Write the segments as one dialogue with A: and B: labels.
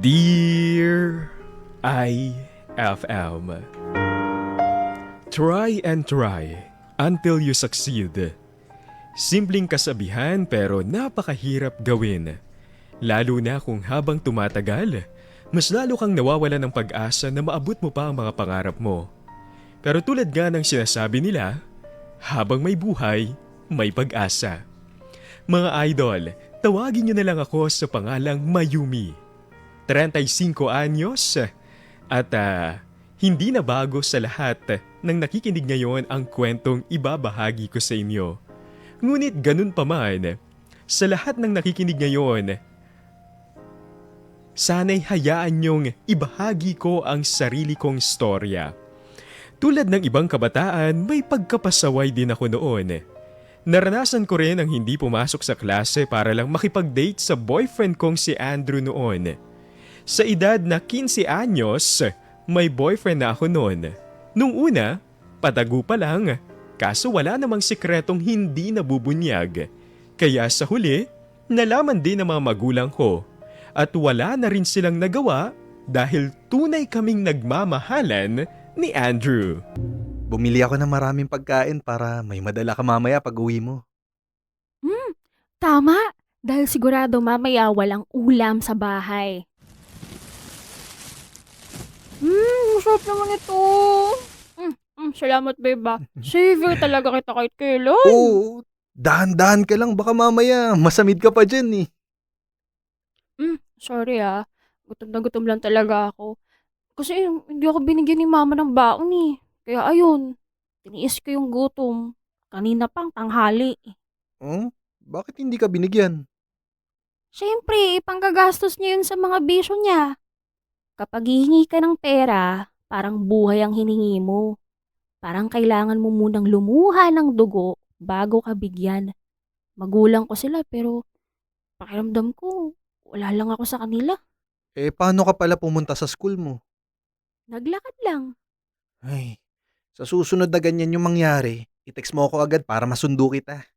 A: Dear IFM, try and try until you succeed. Simpleng kasabihan pero napakahirap gawin. Lalo na kung habang tumatagal, mas lalo kang nawawalan ng pag-asa na maabot mo pa ang mga pangarap mo. Pero tulad nga ng sinasabi nila, habang may buhay, may pag-asa. Mga idol, tawagin niyo na lang ako sa pangalang Mayumi. 35 anyos at hindi na bago sa lahat ng nakikinig ngayon ang kwentong ibabahagi ko sa inyo. Ngunit ganun pa man, sa lahat ng nakikinig ngayon, sana'y hayaan niyong ibahagi ko ang sarili kong storya. Tulad ng ibang kabataan, may pagkapasaway din ako noon. Naranasan ko rin ang hindi pumasok sa klase para lang makipag-date sa boyfriend kong si Andrew noon. Sa edad na 15 anyos, may boyfriend na ako noon. Nung una, patago pa lang, kaso wala namang sikretong hindi nabubunyag. Kaya sa huli, nalaman din ng mga magulang ko. At wala na rin silang nagawa dahil tunay kaming nagmamahalan ni Andrew.
B: Bumili ako ng maraming pagkain para may madala ka mamaya pag uwi mo.
C: Tama, dahil sigurado mamaya walang ulam sa bahay. Masarap naman ito. Salamat, babe. Savior talaga kita kahit kailan.
B: Oo, dahan-dahan ka lang baka mamaya masamid ka pa dyan eh.
C: Sorry gutom na gutom lang talaga ako. Kasi hindi ako binigyan ni mama ng baon eh. Kaya ayun, tiniis ko yung gutom. Kanina pang tanghali.
B: Oh, bakit hindi ka binigyan?
C: Siyempre, ipanggagastos niya yun sa mga bisyo niya. Kapag hihingi ka ng pera, parang buhay ang hiningi mo. Parang kailangan mo munang lumuha ng dugo bago ka bigyan. Magulang ko sila pero pakiramdam ko, wala lang ako sa kanila.
B: Eh, paano ka pala pumunta sa school mo?
C: Naglakad lang.
B: Ay, sa susunod na ganyan yung mangyari, i-text mo ako agad para masundo kita.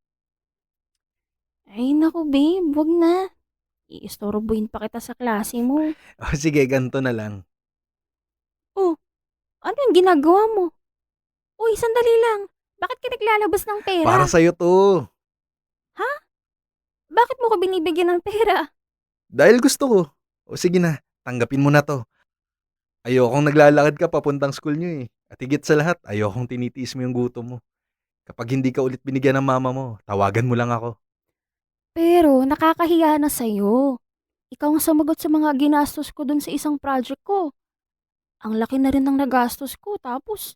C: Ay naku babe, wag na. Iistorbohin pa kita sa klase mo.
B: O sige, ganito na lang.
C: Oh, ano yung ginagawa mo? Uy, sandali lang. Bakit ka naglalabas ng pera?
B: Para sa'yo to.
C: Bakit mo ko binibigyan ng pera?
B: Dahil gusto ko. O sige na, tanggapin mo na to. Ayokong naglalakad ka papuntang school nyo eh. At higit sa lahat, ayokong tinitiis mo yung gutom mo. Kapag hindi ka ulit binigyan ng mama mo, tawagan mo lang ako.
C: Pero nakakahiya na sa'yo. Ikaw ang sumagot sa mga ginastos ko dun sa isang project ko. Ang laki na rin ng nagastos ko tapos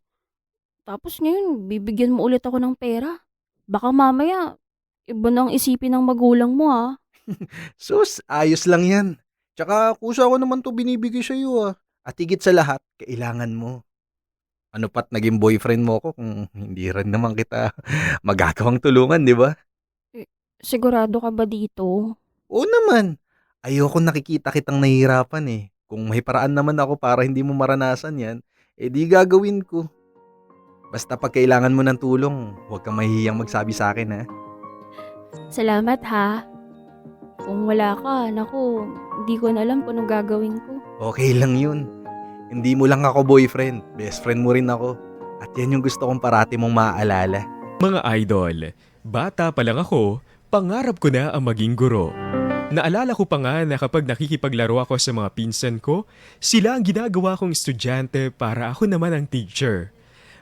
C: ngayon bibigyan mo ulit ako ng pera. Baka mamaya iba nang isipin ng magulang mo
B: Sus, ayos lang yan. Tsaka kusa ko naman to binibigay sa'yo ah. At higit sa lahat, kailangan mo. Ano pat naging boyfriend mo ko kung hindi rin naman kita magagawang tulungan, di ba?
C: Sigurado ka ba dito?
B: Oo naman. Ayoko nakikita kitang nahihirapan eh. Kung may paraan naman ako para hindi mo maranasan yan, eh di gagawin ko. Basta pag kailangan mo ng tulong, huwag kang mahihiyang magsabi sa akin ha.
C: Salamat Kung wala ka, naku, hindi ko na alam kung anong gagawin ko.
B: Okay lang yun. Hindi mo lang ako boyfriend, best friend mo rin ako. At yan yung gusto kong parati mong maaalala.
A: Mga idol, bata pa lang ako, pangarap ko na ang maging guro. Naalala ko pa nga na kapag nakikipaglaro ako sa mga pinsan ko, sila ang ginagawa kong estudyante para ako naman ang teacher.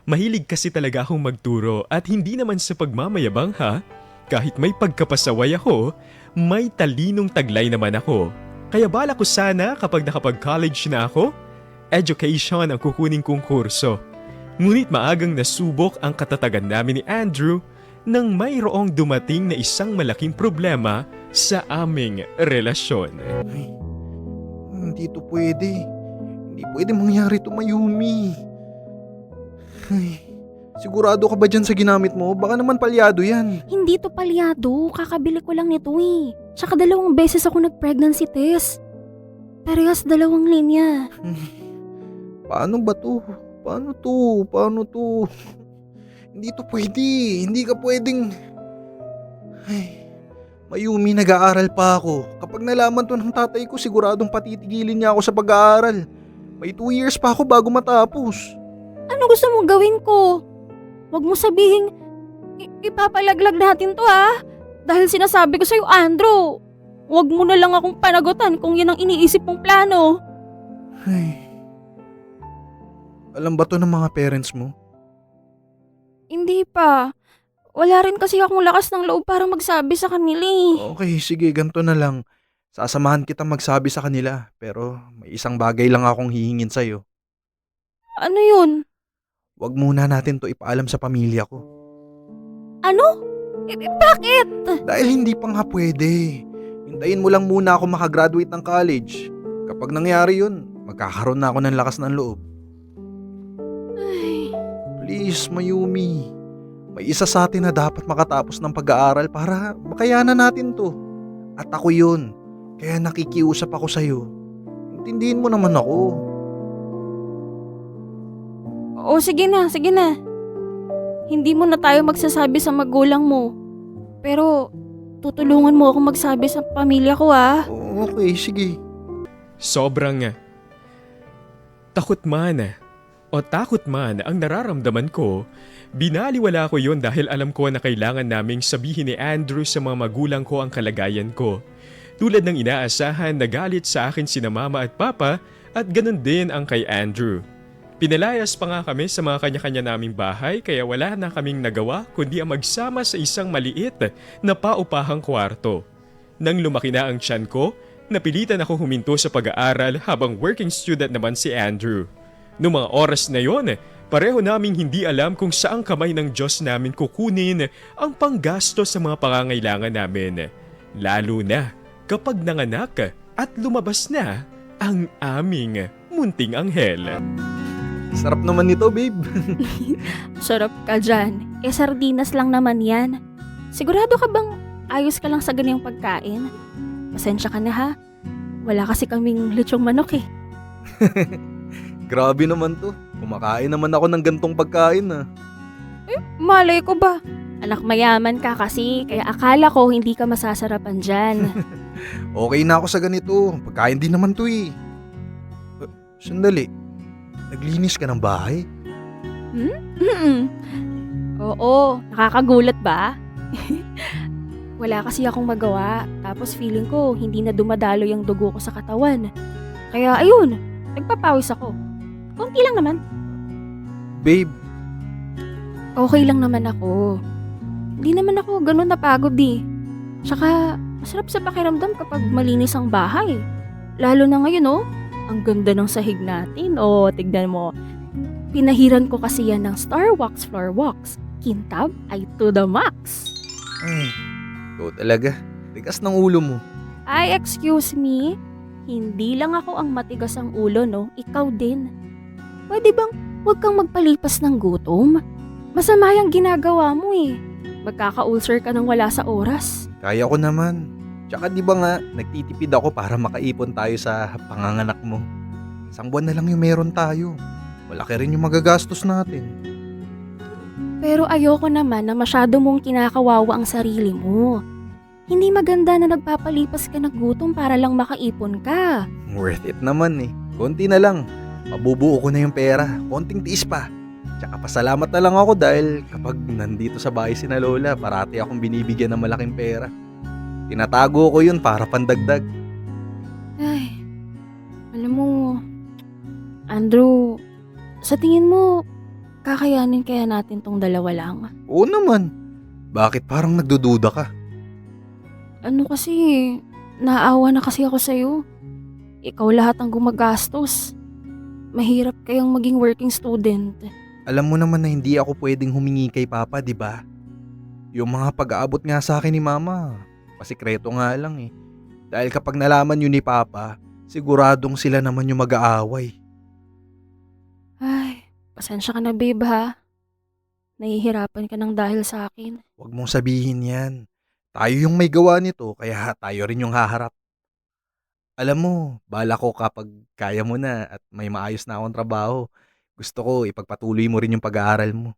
A: Mahilig kasi talaga akong magturo at hindi naman sa pagmamayabang kahit may pagkapasaway ako, may talinong taglay naman ako. Kaya bala ko sana kapag nakapag-college na ako, education ang kukunin kong kurso. Ngunit maagang nasubok ang katatagan namin ni Andrew nang mayroong dumating na isang malaking problema sa aming relasyon.
B: Ay, hindi to pwede. Hindi pwede mangyari to, Mayumi. Ay, sigurado ka ba dyan sa ginamit mo? Baka naman palyado yan.
C: Hindi to palyado, kakabili ko lang nito eh. Tsaka 2 beses ako nag-pregnancy test. Parehas 2 linya.
B: Paano ba to? Paano to? Paano to? Hindi to pwede. Hindi ka pwedeng... Ay, Mayumi, nag-aaral pa ako. Kapag nalaman to ng tatay ko, siguradong patitigilin niya ako sa pag-aaral. May 2 years pa ako bago matapos.
C: Ano gusto mong gawin ko? Huwag mo sabihing ipapalaglag natin to Dahil sinasabi ko sa'yo, Andrew. Huwag mo na lang akong panagutan kung yan ang iniisip mong plano.
B: Ay. Alam ba to ng mga parents mo?
C: Hindi pa. Wala rin kasi akong lakas ng loob para magsabi sa kanila
B: Okay, sige, ganito na lang. Sasamahan kita magsabi sa kanila, pero may isang bagay lang akong hihingin sa'yo.
C: Ano yun?
B: Huwag muna natin to ipaalam sa pamilya ko.
C: Ano? Bakit?
B: Dahil hindi pa nga pwede. Hintayin mo lang muna ako makagraduate ng college. Kapag nangyari yun, magkakaroon na ako ng lakas ng loob.
C: Ay,
B: Please, Mayumi. May isa sa atin na dapat makatapos ng pag-aaral para makayanan natin to. At ako yun. Kaya nakikiusap ako sa'yo. Intindihin mo naman ako.
C: o sige na, sige na. Hindi mo na tayo magsasabi sa magulang mo. Pero, tutulungan mo ako magsabi sa pamilya ko
B: Okay, sige.
A: Sobrang takot man o takot man ang nararamdaman ko, binaliwala ko yon dahil alam ko na kailangan naming sabihin ni Andrew sa mga magulang ko ang kalagayan ko. Tulad ng inaasahan, nagalit sa akin sina mama at papa at ganun din ang kay Andrew. Pinalayas pa nga kami sa mga kanya-kanya naming bahay kaya wala na kaming nagawa kundi ang magsama sa isang maliit na paupahang kwarto. Nang lumaki na ang tiyan ko, napilitan ako huminto sa pag-aaral habang working student naman si Andrew. Noong mga oras na yon, pareho naming hindi alam kung saang kamay ng Diyos namin kukunin ang panggasto sa mga pangangailangan namin. Lalo na kapag nanganak at lumabas na ang aming munting anghel.
B: Sarap naman nito, babe.
C: Sarap ka dyan. Sardinas lang naman yan. Sigurado ka bang ayos ka lang sa ganyang pagkain? Pasensya ka na Wala kasi kaming lechong manok
B: Grabe naman to. Kumakain naman ako ng gantong pagkain
C: Malay ko ba? Anak mayaman ka kasi, kaya akala ko hindi ka masasarapan dyan.
B: Okay na ako sa ganito. Pagkain din naman to Sandali. Naglinis ka ng bahay?
C: Oo, nakakagulat ba? Wala kasi akong magawa, tapos feeling ko hindi na dumadalo yung dugo ko sa katawan. Kaya ayun, nagpapawis ako. Konti lang naman.
B: Babe,
C: Okay lang naman ako. Hindi naman ako ganun napagod Tsaka, masarap sa pakiramdam kapag malinis ang bahay. Lalo na ngayon ang ganda ng sahig natin. Tignan mo. Pinahiran ko kasi yan ng Star Wax Floor Wax. Kintab ay to the max.
B: ay, ikaw talaga. Tigas ng ulo mo.
C: Ay, excuse me. Hindi lang ako ang matigas ang ulo, Ikaw din. Pwede bang huwag kang magpalipas ng gutom? Masama yung ginagawa mo Magkaka-ulcer ka nang wala sa oras.
B: Kaya ko naman. Tsaka di ba nga, nagtitipid ako para makaipon tayo sa panganganak mo. 1 buwan na lang yung meron tayo. Malaki rin yung magagastos natin.
C: Pero ayoko naman na masyado mong kinakawawa ang sarili mo. Hindi maganda na nagpapalipas ka ng gutom para lang makaipon ka.
B: Worth it naman Konti na lang. Mabubuo ko na yung pera. Konting tiis pa. Tsaka pasalamat na lang ako dahil kapag nandito sa bahay sina Lola, parati akong binibigyan ng malaking pera. Tinatago ko yun para pandagdag.
C: Ay, alam mo, Andrew, sa tingin mo, kakayanin kaya natin tong dalawa lang?
B: Oo naman. Bakit parang nagdududa ka?
C: Ano kasi, naawa na kasi ako sa'yo. Ikaw lahat ang gumagastos. Mahirap kayang maging working student.
B: Alam mo naman na hindi ako pwedeng humingi kay Papa, di ba? Yung mga pag-aabot nga sa akin ni Mama, pasikreto nga lang Dahil kapag nalaman yun ni Papa, siguradong sila naman yung mag-aaway.
C: Ay, pasensya ka na babe Nahihirapan ka ng dahil sa akin.
B: Huwag mong sabihin yan. Tayo yung may gawa nito, kaya tayo rin yung haharap. Alam mo, bala ko kapag kaya mo na at may maayos na akong trabaho, gusto ko ipagpatuloy mo rin yung pag-aaral mo.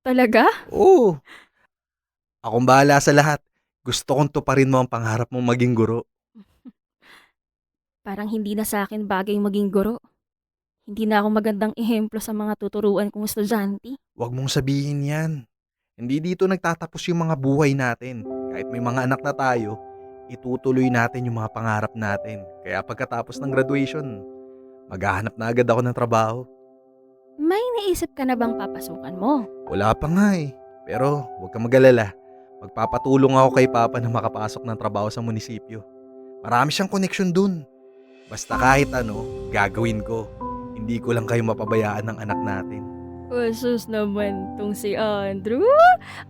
C: Talaga?
B: Oo. Akong bahala sa lahat. Gusto kong tuparin mo ang pangarap mong maging guro.
C: Parang hindi na sa akin bagay maging guro. Hindi na ako magandang ehemplo sa mga tuturuan kong estudyante.
B: Huwag mong sabihin yan. Hindi dito nagtatapos yung mga buhay natin. Kahit may mga anak na tayo, itutuloy natin yung mga pangarap natin. Kaya pagkatapos ng graduation, maghahanap na agad ako ng trabaho.
C: May naisip ka na bang papasukan mo?
B: Wala pa nga eh. Pero huwag kang mag-alala. Magpapatulong ako kay Papa na makapasok ng trabaho sa munisipyo. Marami siyang connection dun. Basta kahit ano, gagawin ko. Hindi ko lang kayo mapabayaan ng anak natin.
C: Sus naman tong si Andrew.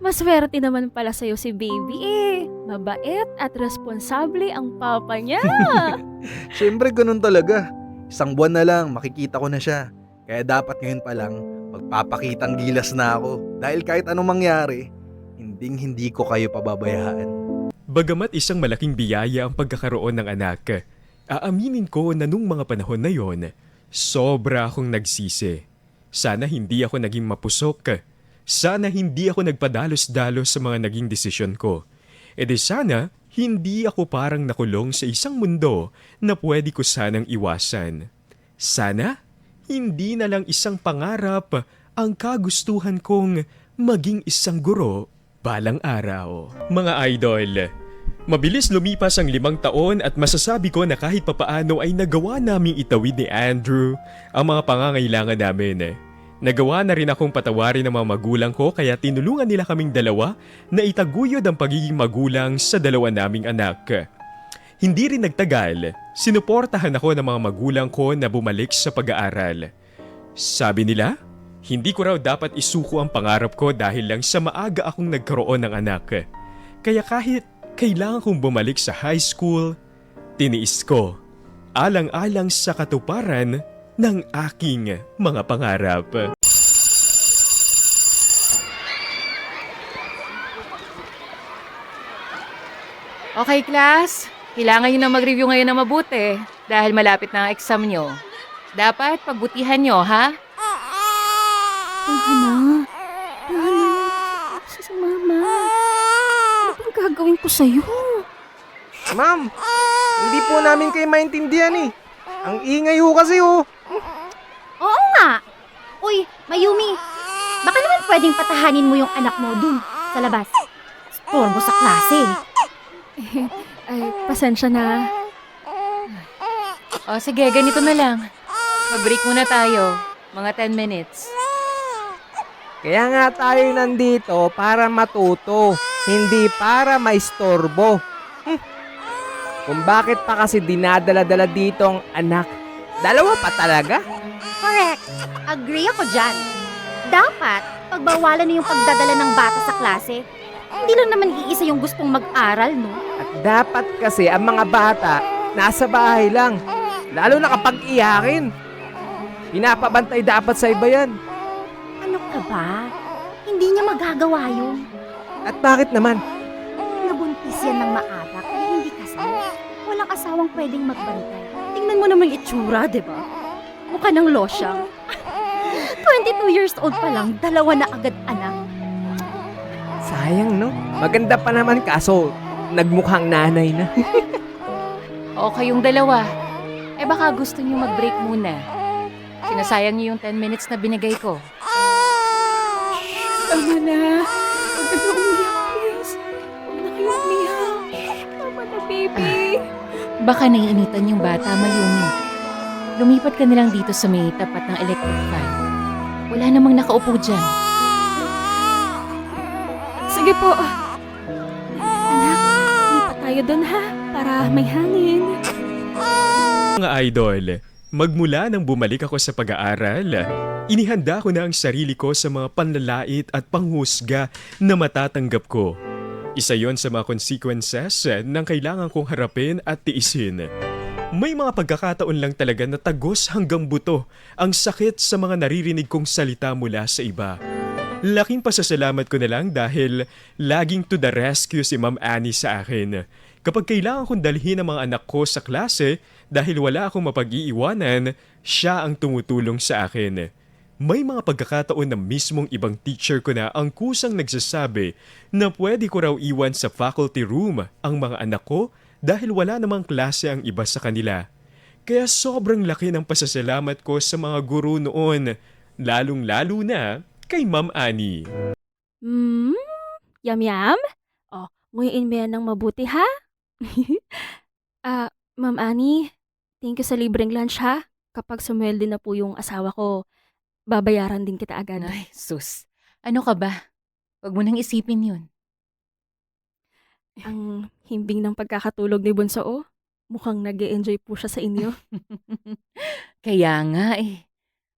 C: Maswerte naman pala sa'yo si baby eh. Mabait at responsable ang papa niya.
B: Siyempre ganun talaga. Isang buwan na lang, makikita ko na siya. Kaya dapat ngayon pa lang, magpapakitang gilas na ako. Dahil kahit anong mangyari, hindi ko kayo pababayaan.
A: Bagamat isang malaking biyaya ang pagkakaroon ng anak, aaminin ko na nung mga panahon na yon, sobra akong nagsisi. Sana hindi ako naging mapusok. Sana hindi ako nagpadalos-dalos sa mga naging desisyon ko. E di sana, hindi ako parang nakulong sa isang mundo na pwede ko sanang iwasan. Sana, hindi na lang isang pangarap ang kagustuhan kong maging isang guro balang araw. Mga idol, mabilis lumipas ang 5 taon at masasabi ko na kahit papaano ay nagawa naming itawid ni Andrew ang mga pangangailangan namin. Nagawa na rin akong patawarin ng mga magulang ko kaya tinulungan nila kaming dalawa na itaguyod ang pagiging magulang sa dalawa naming anak. Hindi rin nagtagal, sinuportahan ako ng mga magulang ko na bumalik sa pag-aaral. Sabi nila, hindi ko raw dapat isuko ang pangarap ko dahil lang sa maaga akong nagkaroon ng anak. Kaya kahit kailangan kong bumalik sa high school, tiniis ko, alang-alang sa katuparan ng aking mga pangarap.
D: Okay, class. Kailangan nyo na mag-review ngayon na mabuti dahil malapit na ang exam nyo. Dapat pagbutihan nyo, ha?
C: Tahana. Si mama. Ano bang gagawin ko sa'yo?
E: Ma'am, hindi po namin kayo maintindihan eh. Ang ingay ho kasi oh.
F: Oo nga. Uy, Mayumi, baka naman pwedeng patahanin mo yung anak mo dun sa labas. Storbo sa klase.
C: Ay, pasensya na.
D: O sige, ganito na lang. Mag-break muna tayo. Mga 10 minutes.
E: Kaya nga tayo nandito para matuto, hindi para maistorbo. Kung bakit pa kasi dinadala-dala dito ang anak. Dalawa pa talaga?
F: Correct. Agree ako dyan. Dapat, pagbawalan na yung pagdadala ng bata sa klase. Hindi lang naman iisa yung gustong mag-aral, no?
E: At dapat kasi ang mga bata nasa bahay lang. Lalo na kapag iyakin. Pinapabantay dapat sa iba yan.
F: Ano ka ba? Hindi niya magagawa yun.
E: At bakit naman?
F: Nabuntis yan ng maaga kaya hindi kasal. Walang asawang pwedeng magbantay. Tingnan mo naman itsura, di ba? Mukha ng losyang. 22 years old pa lang, 2 na agad anak.
E: Sayang no? Maganda pa naman kaso nagmukhang nanay na.
D: O kayong dalawa. Eh baka gusto nyo mag-break muna. Sinasayang nyo yung 10 minutes na binigay ko.
C: Tama na. Huwag ka na umiyak, please. Huwag na kayo umiyak. Tama na, baby.
D: Baka naiinitan yung bata, Mayumi. Lumipat ka nilang dito sa may tapat ng electric fan. Wala namang nakaupo dyan.
C: Sige po. Anak, lipat tayo doon ha. Para may hangin.
A: Mga idol, magmula nang bumalik ako sa pag-aaral, inihanda ko na ang sarili ko sa mga panlalait at panghusga na matatanggap ko. Isa yon sa mga consequences ng kailangan kong harapin at tiisin. May mga pagkakataon lang talaga na tagos hanggang buto ang sakit sa mga naririnig kong salita mula sa iba. Laking pasasalamat ko na lang dahil laging to the rescue si Ma'am Annie sa akin. Kapag kailangan kong dalhin ang mga anak ko sa klase dahil wala akong mapag-iiwanan, siya ang tumutulong sa akin. May mga pagkakataon na mismong ibang teacher ko na ang kusang nagsasabi na pwede ko raw iwan sa faculty room ang mga anak ko dahil wala namang klase ang iba sa kanila. Kaya sobrang laki ng pasasalamat ko sa mga guro noon, lalong-lalo na kay Ma'am Annie.
C: Hmm? Yam-yam? Oh, nguyuin mo yan ng mabuti ha? Ma'am Annie, thank you sa libreng lunch ha. Kapag sumweldo na po yung asawa ko, babayaran din kita agad.
D: Ay, sus. Ano ka ba? Huwag mo nang isipin yun.
C: Ang himbing ng pagkakatulog ni Bunso, oh. Mukhang nag-e-enjoy po siya sa inyo.
D: Kaya nga eh.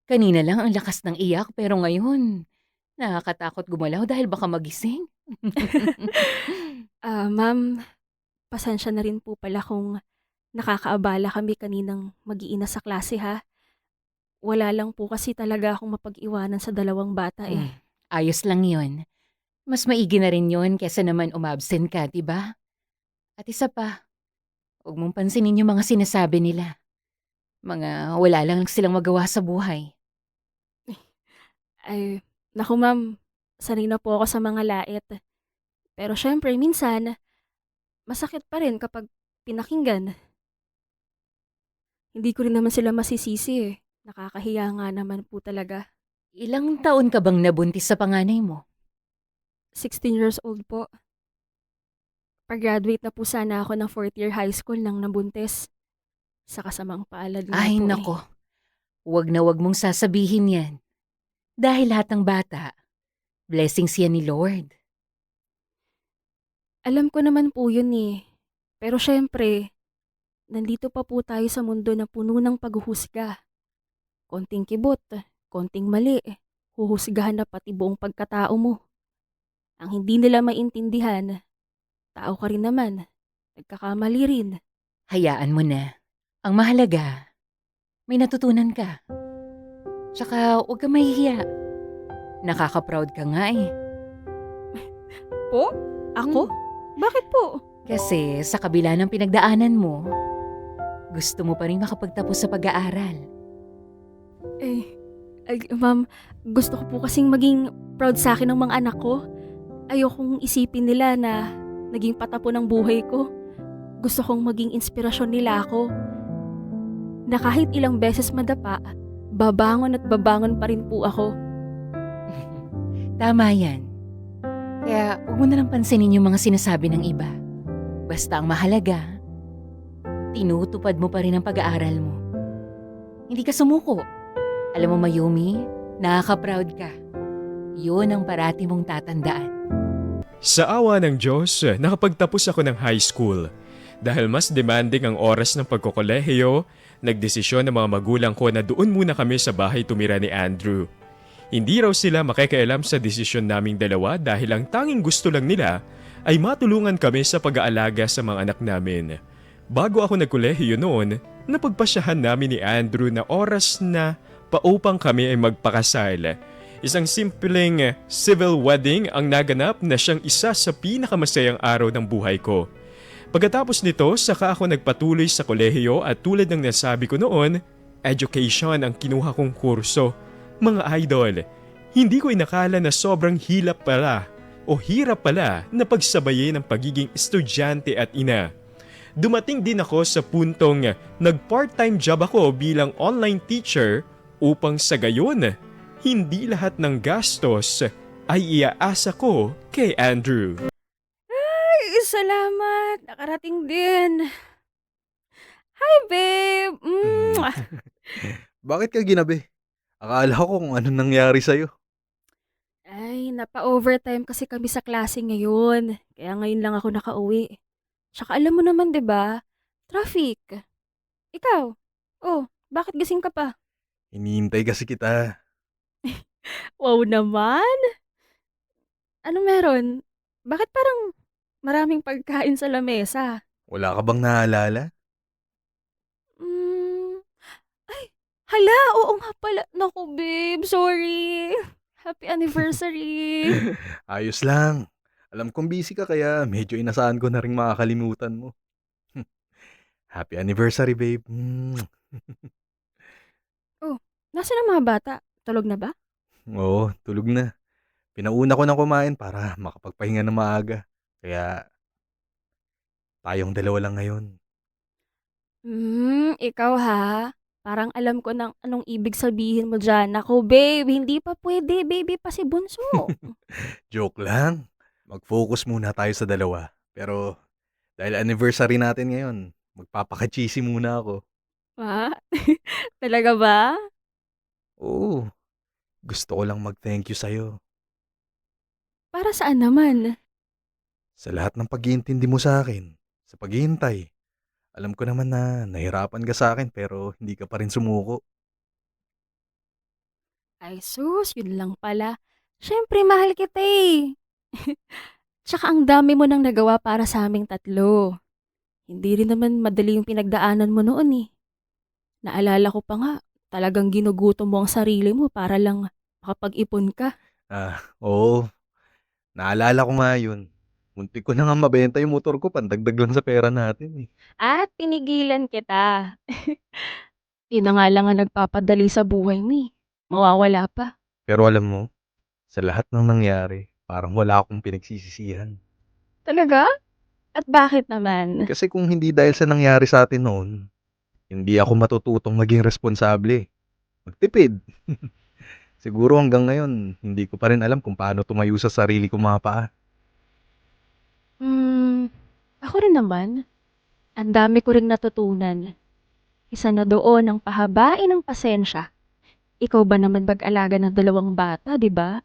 D: Kanina lang ang lakas ng iyak pero ngayon, nakakatakot gumalaw dahil baka magising.
C: Ma'am, pasensya na rin po pala kung nakakaabala kami kaninang mag-iina sa klase ha. Wala lang po kasi talaga akong mapag-iwanan sa dalawang bata eh.
D: Ayos lang yun. Mas maigi na rin yun kesa naman umabsent ka, diba? At isa pa, huwag mong pansinin yung mga sinasabi nila. Mga wala lang silang magawa sa buhay.
C: Ay, naku ma'am, sanay na po ako sa mga lait. Pero syempre, minsan, masakit pa rin kapag pinakinggan. Hindi ko rin naman sila masisisi eh. Nakakahiya nga naman po talaga.
D: Ilang taon ka bang nabuntis sa panganay mo?
C: 16 years old po. Pag-graduate na po sana ako ng 4th year high school nang nabuntis. Sa kasamang palad nga
D: Ay
C: po
D: nako, wag na wag mong sasabihin yan. Dahil lahat ng bata, blessings yan ni Lord.
C: Alam ko naman po yun eh. Pero syempre, nandito pa po tayo sa mundo na puno ng paghuhusga. Konting kibot, konting mali, huhusgahan na pati buong pagkatao mo. Ang hindi nila maintindihan, tao ka rin naman, nagkakamali rin.
D: Hayaan mo na. Ang mahalaga, may natutunan ka. Tsaka huwag ka mahihiya. Nakaka-proud ka nga eh.
C: Po? Ako? Bakit po?
D: Kasi sa kabila ng pinagdaanan mo, gusto mo pa rin makapagtapos sa pag-aaral.
C: Ma'am, gusto ko po kasing maging proud sa akin ng mga anak ko. Ayokong isipin nila na naging patapo ng buhay ko. Gusto kong maging inspirasyon nila ako. Na kahit ilang beses madapa, babangon at babangon pa rin po ako.
D: Tama yan. Kaya huwag mo na lang pansinin yung mga sinasabi ng iba. Basta ang mahalaga, tinutupad mo pa rin ang pag-aaral mo. Hindi ka sumuko. Alam mo, Mayumi, nakaka-proud ka. Yun ang parati mong tatandaan.
A: Sa awa ng Diyos, nakapagtapos ako ng high school. Dahil mas demanding ang oras ng pagkokolehiyo, nagdesisyon ng mga magulang ko na doon muna kami sa bahay tumira ni Andrew. Hindi raw sila makikialam sa desisyon naming dalawa dahil ang tanging gusto lang nila ay matulungan kami sa pag-aalaga sa mga anak namin. Bago ako nagkolehiyo noon, napagpasyahan namin ni Andrew na oras na paupang kami ay magpakasal. Isang simpleng civil wedding ang naganap na siyang isa sa pinakamasayang araw ng buhay ko. Pagkatapos nito, saka ako nagpatuloy sa kolehiyo at tulad ng nasabi ko noon, education ang kinuha kong kurso. Mga idol, hindi ko inakala na sobrang hirap pala na pagsabayin ang pagiging estudyante at ina. Dumating din ako sa puntong nag-part-time job ako bilang online teacher upang sa gayon, hindi lahat ng gastos ay iaasa ko kay Andrew.
C: Ay, salamat. Nakarating din. Hi, babe.
B: Bakit ka ginabi? Akala ko kung anong nangyari sa'yo.
C: Ay, napa-overtime kasi kami sa klase ngayon. Kaya ngayon lang ako nakauwi. Tsaka alam mo naman 'di ba? Traffic. Ikaw? Oh, bakit gising ka pa?
B: Hinihintay kasi kita.
C: Wow naman. Ano meron? Bakit parang maraming pagkain sa lamesa?
B: Wala ka bang naalala?
C: Mm, ay, hala, oo nga pala. Naku, babe, sorry. Happy anniversary.
B: Ayos lang. Alam kong busy ka kaya medyo inasahan ko na rin makakalimutan mo. Happy anniversary, babe.
C: Nasaan ang mga bata? Tulog na ba?
B: Oo, tulog na. Pinauna ko ng kumain para makapagpahinga na maaga. Kaya tayong dalawa lang ngayon.
C: Ikaw ha? Parang alam ko ng anong ibig sabihin mo dyan. Ako, babe, hindi pa pwede. Baby pa si Bunso.
B: Joke lang. Mag-focus muna tayo sa dalawa. Pero dahil anniversary natin ngayon, magpapaka-cheesy muna ako.
C: Ha? Talaga ba?
B: Oo, gusto ko lang mag-thank you sa'yo.
C: Para saan naman?
B: Sa lahat ng pag-iintindi mo sa akin, sa paghihintay. Alam ko naman na nahirapan ka sa akin pero hindi ka pa rin sumuko.
C: Ay sus, yun lang pala. Siyempre, mahal kita eh. Tsaka ang dami mo nang nagawa para sa aming tatlo. Hindi rin naman madali yung pinagdaanan mo noon eh. Naalala ko pa nga, talagang ginugutom mo ang sarili mo para lang makapag-ipon ka.
B: Oo, naalala ko nga yun. Muntik ko na nga mabenta yung motor ko, pandagdag lang sa pera natin eh.
C: At pinigilan kita. Yun na nga lang ang nagpapadali sa buhay mo eh. Mawawala pa.
B: Pero alam mo, sa lahat ng nangyari, parang wala akong pinagsisisihan.
C: Talaga? At bakit naman?
B: Kasi kung hindi dahil sa nangyari sa atin noon, hindi ako matututong maging responsable. Magtipid. Siguro hanggang ngayon, hindi ko pa rin alam kung paano tumayo sa sarili kong mga paa.
C: Ako rin naman. Ang dami ko ring natutunan. Isa na doon ang pahabain ng pasensya. Ikaw ba naman mag-alaga ng 2 bata, di ba?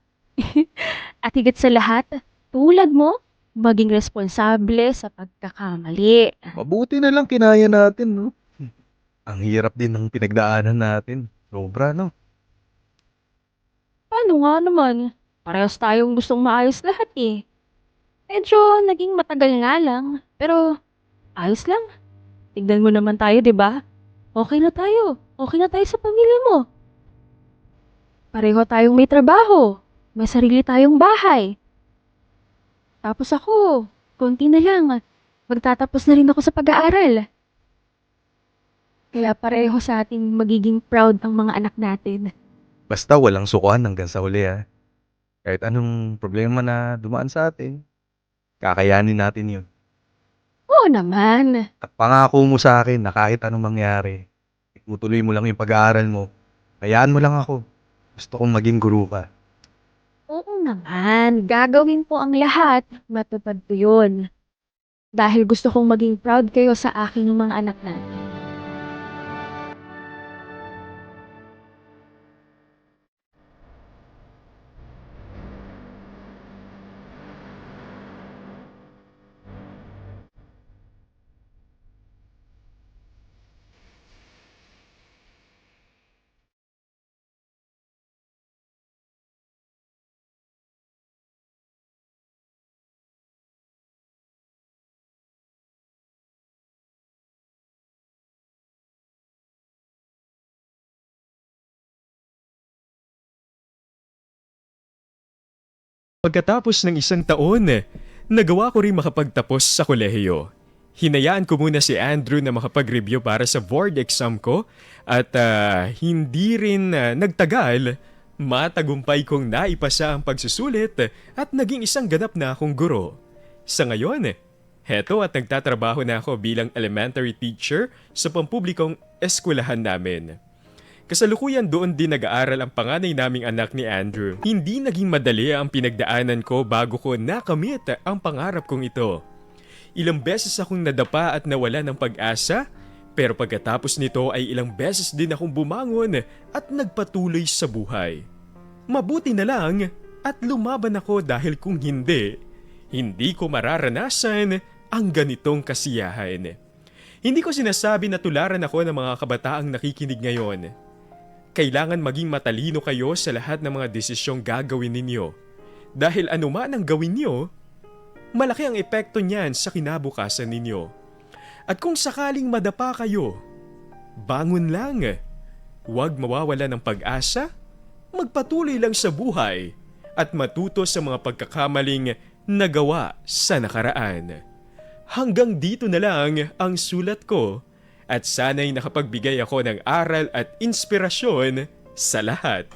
C: At higit sa lahat, tulad mo, maging responsable sa pagkakamali.
B: Mabuti na lang kinaya natin, no? Ang hirap din ng pinagdaanan natin. Sobra, no?
C: Paano nga naman? Parehas tayong gustong maayos lahat eh. Medyo naging matagal nga lang, pero ayos lang. Tignan mo naman tayo, di ba? Okay na tayo. Okay na tayo sa pamilya mo. Pareho tayong may trabaho. May sarili tayong bahay. Tapos ako, konti na lang. Magtatapos na rin ako sa pag-aaral. Kaya pareho sa ating magiging proud ang mga anak natin.
B: Basta walang sukuan hanggang sa huli, ha? Kahit anong problema na dumaan sa atin, kakayanin natin yun.
C: Oo naman.
B: At pangako mo sa akin na kahit anong mangyari, itutuloy mo lang yung pag-aaral mo. Hayaan mo lang ako. Gusto kong maging guru ka.
C: Oo naman. Gagawin po ang lahat. Matupad ko yun. Dahil gusto kong maging proud kayo sa aking mga anak natin.
A: Pagkatapos ng 1 taon, nagawa ko rin makapagtapos sa kolehiyo. Hinayaan ko muna si Andrew na makapag-review para sa board exam ko at hindi rin nagtagal, matagumpay kong naipasa ang pagsusulit at naging isang ganap na akong guro. Sa ngayon, heto at nagtatrabaho na ako bilang elementary teacher sa pampublikong eskwelahan namin. Kasalukuyan doon din nag-aaral ang panganay naming anak ni Andrew. Hindi naging madali ang pinagdaanan ko bago ko nakamit ang pangarap kong ito. Ilang beses akong nadapa at nawala ng pag-asa, pero pagkatapos nito ay ilang beses din akong bumangon at nagpatuloy sa buhay. Mabuti na lang at lumaban ako dahil kung hindi ko mararanasan ang ganitong kasiyahan. Hindi ko sinasabi na tularan ako ng mga kabataang nakikinig ngayon. Kailangan maging matalino kayo sa lahat ng mga desisyong gagawin ninyo. Dahil anuman ang gawin nyo, malaki ang epekto niyan sa kinabukasan ninyo. At kung sakaling madapa kayo, bangon lang. Huwag mawawala ng pag-asa, magpatuloy lang sa buhay at matuto sa mga pagkakamaling nagawa sa nakaraan. Hanggang dito na lang ang sulat ko. At sana'y nakapagbigay ako ng aral at inspirasyon sa lahat.